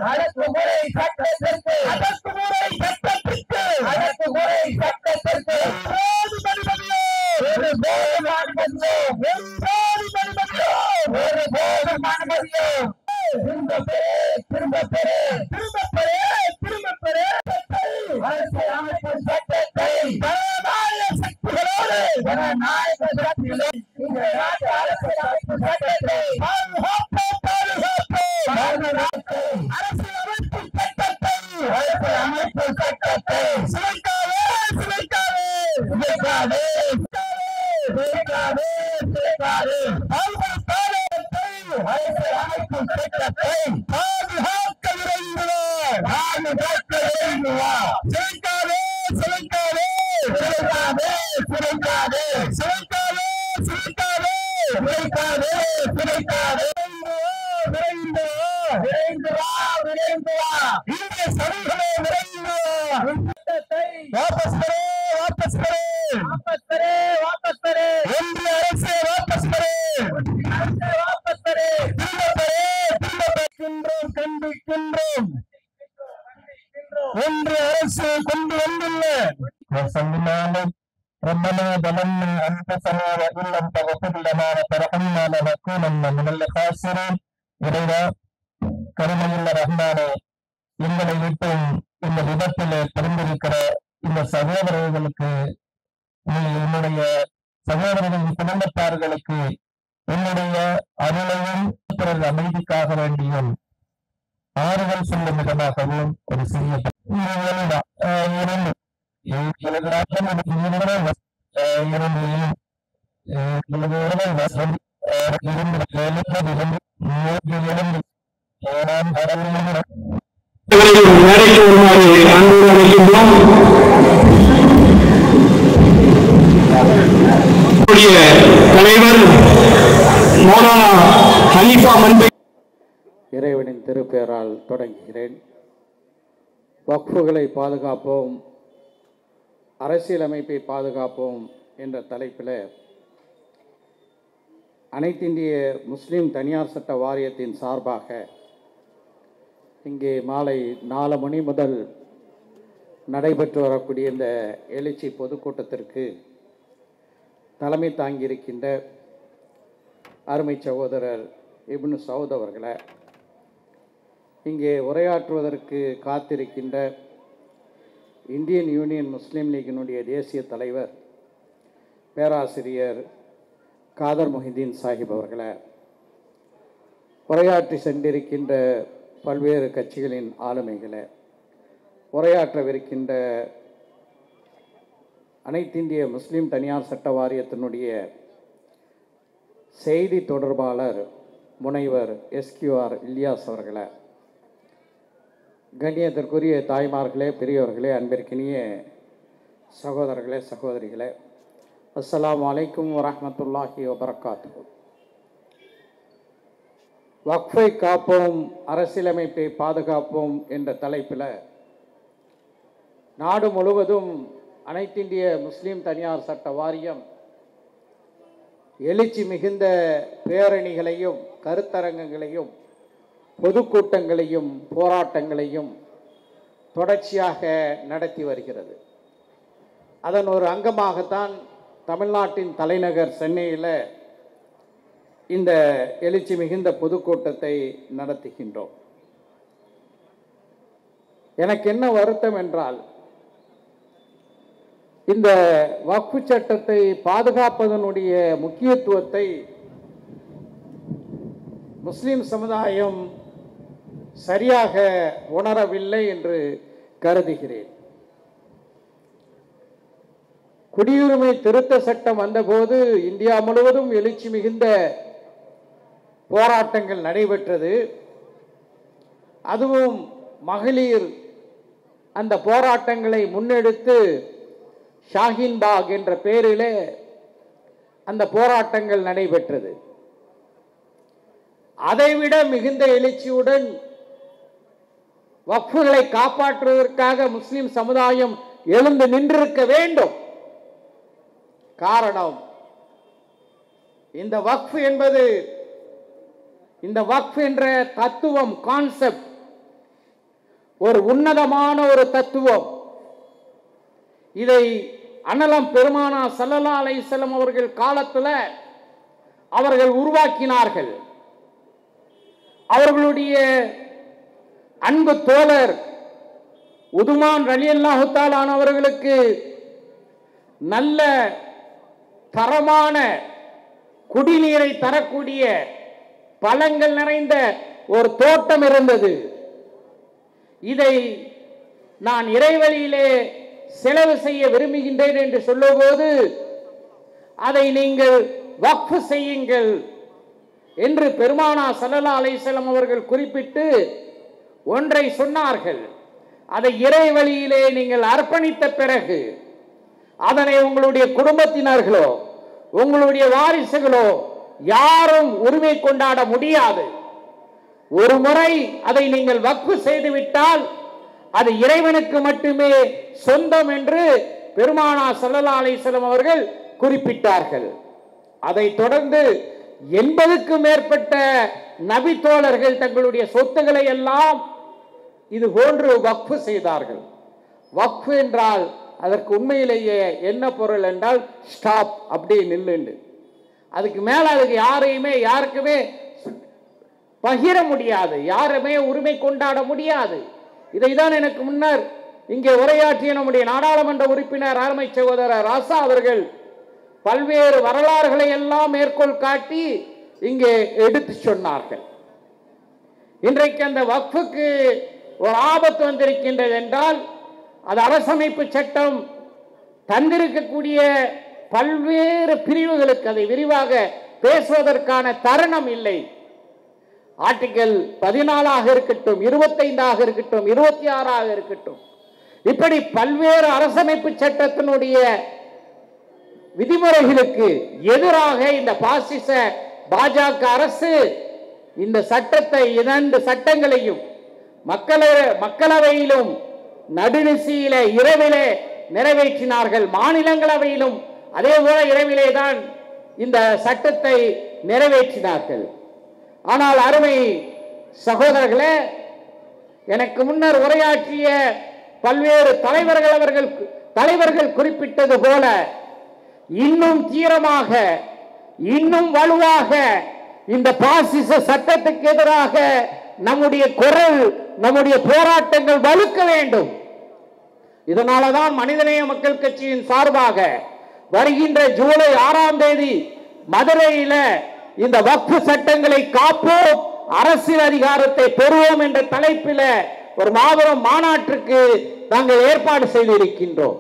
அடக்குமுறை சட்டத்திற்கு அடக்குமுறை சட்டத்திற்கு அடக்குமுறை சட்டத்திற்கு ஒரு போது அனுமதியோ ஒரு போது அனுமதியோ திரும்ப பெரு அரசியல் அமைப்பு சட்டத்தை ஜனநாயக சக்திகளோடு இந்த நாட்டு அரசியல் அமைப்பு சட்டத்தை அரசியல் அமைப்பு சட்டத்தை ஒன்று அரசு கொண்டு வந்துள்ள ربنا ظلمنا أنفسنا وإن لم تغفر لنا وترحمنا لنكونن من الخاسرين. இறைவா, கருணையுள்ள ரஹ்மானே, எங்களை விட்டும் இந்த விபத்திலே பிறந்திருக்கிற இந்த சகோதரர்களுக்கு, என்னுடைய சகோதரர்களின் குடும்பத்தார்களுக்கு என்னுடைய அருளையும் பிறகு அமைதிக்காக வேண்டியும் ஆறுதல் சொல்லும் விதமாகவும் ஒரு சிறிய தலைவர் மௌலானா ஹனீஃபா மன்பை இறைவனின் திருப்பெயரால் தொடங்குகிறேன். வக்ஃபுகளை பாதுகாப்போம், அரசியலமைப்பை பாதுகாப்போம் என்ற தலைப்பில் அனைத்திந்திய முஸ்லீம் தனியார் சட்ட வாரியத்தின் சார்பாக இங்கே மாலை 4 மணி முதல் நடைபெற்று வரக்கூடிய இந்த எழுச்சி பொதுக்கூட்டத்திற்கு தலைமை தாங்கியிருக்கின்ற அருமை சகோதரர் இப்னு சவுத் அவர்களை, இங்கே உரையாற்றுவதற்கு காத்திருக்கின்ற இந்தியன் யூனியன் முஸ்லீம் லீக்கினுடைய தேசிய தலைவர் பேராசிரியர் காதர் மொஹிதீன் சாஹிப் அவர்களை, உரையாற்றி சென்றிருக்கின்ற பல்வேறு கட்சிகளின் ஆளுமைகளை, உரையாற்றவிருக்கின்ற அனைத்திந்திய முஸ்லீம் தனியார் சட்ட வாரியத்தினுடைய செய்தி தொடர்பாளர் முனைவர் SQR இல்யாஸ் அவர்களை, கண்ணியத்திற்குரிய தாய்மார்களே, பெரியவர்களே, அன்பிற்கினிய சகோதரர்களே, சகோதரிகளே, அஸ்ஸலாமு அலைக்கும் வரஹ்மத்துல்லாஹி வபரகாத்துஹு. வக்ஃபை காப்போம், அரசியலமைப்பை பாதுகாப்போம் என்ற தலைப்பில் நாடு முழுவதும் அனைத்திந்திய முஸ்லீம் தனியார் சட்ட வாரியம் எழுச்சி மிகுந்த பேரணிகளையும் கருத்தரங்கங்களையும் பொதுக்கூட்டங்களையும் போராட்டங்களையும் தொடர்ச்சியாக நடத்தி வருகிறது. அதன் ஒரு அங்கமாகத்தான் தமிழ்நாட்டின் தலைநகர் சென்னையில் இந்த எழுச்சி மிகுந்த பொதுக்கூட்டத்தை நடத்துகின்றோம். எனக்கு என்ன வருத்தம் என்றால், இந்த வக்ஃபு சட்டத்தை பாதுகாப்பதனுடைய முக்கியத்துவத்தை முஸ்லிம் சமுதாயம் சரியாக உணரவில்லை என்று கருதுகிறேன். குடியுரிமை திருத்த சட்டம் வந்தபோது இந்தியா முழுவதும் எழுச்சி மிகுந்த போராட்டங்கள் நடைபெற்றது. அதுவும் மகளிர் அந்த போராட்டங்களை முன்னெடுத்து ஷாஹீன்பாக் என்ற பெயரிலே அந்த போராட்டங்கள் நடைபெற்றது. அதைவிட மிகுந்த எழுச்சியுடன் வக்ஃபுகளை காப்பாற்றுவதற்காக முஸ்லிம் சமுதாயம் எழுந்து நின்றிருக்க வேண்டும். காரணம், இந்த வக்ஃப் என்பது, இந்த வக்ஃப் என்ற தத்துவம், கான்செப்ட் ஒரு உன்னதமான ஒரு தத்துவம். இதை அன்னலம் பெருமானா ஸல்லல்லாஹு அலைஹி வஸல்லம் அவர்கள் காலத்தில் அவர்கள் உருவாக்கினார்கள். அவர்களுடைய அன்பு தோழர் உதுமான் ரலியல்லாஹு தஆலா அவர்களுக்கு நல்ல தரமான குடிநீரை தரக்கூடிய பழங்கள் நிறைந்த ஒரு தோட்டம் இருந்தது. இதை நான் இறைவழியிலே செலவு செய்ய விரும்புகின்றேன் என்று சொல்லும்போது, அதை நீங்கள் வக்ஃப் செய்யுங்கள் என்று பெருமானா ஸல்லல்லாஹு அலைஹி வஸல்லம் அவர்கள் குறிப்பிட்டு ஒன்றை சொன்னார்கள். அதை இறைவழியிலே நீங்கள் அர்ப்பணித்த பிறகு அதனை உங்களுடைய குடும்பத்தினர்களோ உங்களுடைய வாரிசுகளோ யாரும் உரிமை கொண்டாட முடியாது. ஒரு முறை அதை நீங்கள் வக்ஃப் செய்துவிட்டால் அது இறைவனுக்கு மட்டுமே சொந்தம் என்று பெருமானா ஸல்லல்லாஹு அலைஹி வஸல்லம் அவர்கள் குறிப்பிட்டார்கள். அதை தொடர்ந்து 80க்கும் மேற்பட்ட நபி தோழர்கள் தங்களுடைய சொத்துக்களை எல்லாம் இது போன்று வக்ஃப் செய்தார்கள். வக்ஃப் என்றால் அதற்கு உண்மையிலேயே என்ன பொருள் என்றால் ஸ்டாப், அப்படியே நில்லுண்டு. அதுக்கு மேல அதுக்கு யாருக்குமே பகிர முடியாது, யாருமே உரிமை கொண்டாட முடியாது. இதைதான் எனக்கு முன்னர் இங்கே உரையாற்றிய நம்முடைய நாடாளுமன்ற உறுப்பினர் அருமை சகோதரர் ராசா அவர்கள் பல்வேறு வரலாறுகளை எல்லாம் மேற்கோள் காட்டி இங்கே எடுத்து சொன்னார்கள். இன்றைக்கு அந்த வக்ஃபுக்கு ஒரு ஆபத்து வந்திருக்கின்றது என்றால் அது அரசமைப்பு சட்டம் தந்திருக்கக்கூடிய பல்வேறு பிரிவுகளுக்கு அதை விரிவாக பேசுவதற்கான தருணம் இல்லை. ஆர்டிகல் 14 இருக்கட்டும், 25 இருக்கட்டும், 26 இருக்கட்டும், இப்படி பல்வேறு அரசமைப்பு சட்டத்தினுடைய விதிமுறைகளுக்கு எதிராக இந்த பாசிச பாஜக அரசு இந்த சட்டத்தை 2 சட்டங்களையும் மக்களவையிலும் நடுநிசியில இரவிலே நிறைவேற்றினார்கள். மாநிலங்களவையிலும் அதே போல இரவிலே தான் இந்த சட்டத்தை நிறைவேற்றினார்கள். ஆனால் அருமை சகோதரர்களே, எனக்கு முன்னர் உரையாற்றிய பல்வேறு தலைவர்கள் குறிப்பிட்டது போல இன்னும் தீவிரமாக இன்னும் வலுவாக இந்த பாசிச சட்டத்துக்கு எதிராக நம்முடைய குரல், நம்முடைய போராட்டங்கள் வலுக்க வேண்டும். இதனாலதான் மனிதநேய மக்கள் கட்சியின் சார்பாக வருகின்ற ஜூலை 6ஆம் தேதி மதுரையில இந்த வக்ஃப் சட்டங்களை காப்போம், அரசியல் அதிகாரத்தை பெறுவோம் என்ற தலைப்பில் ஒரு மாபெரும் மாநாட்டிற்கு நாங்கள் ஏற்பாடு செய்திருக்கின்றோம்.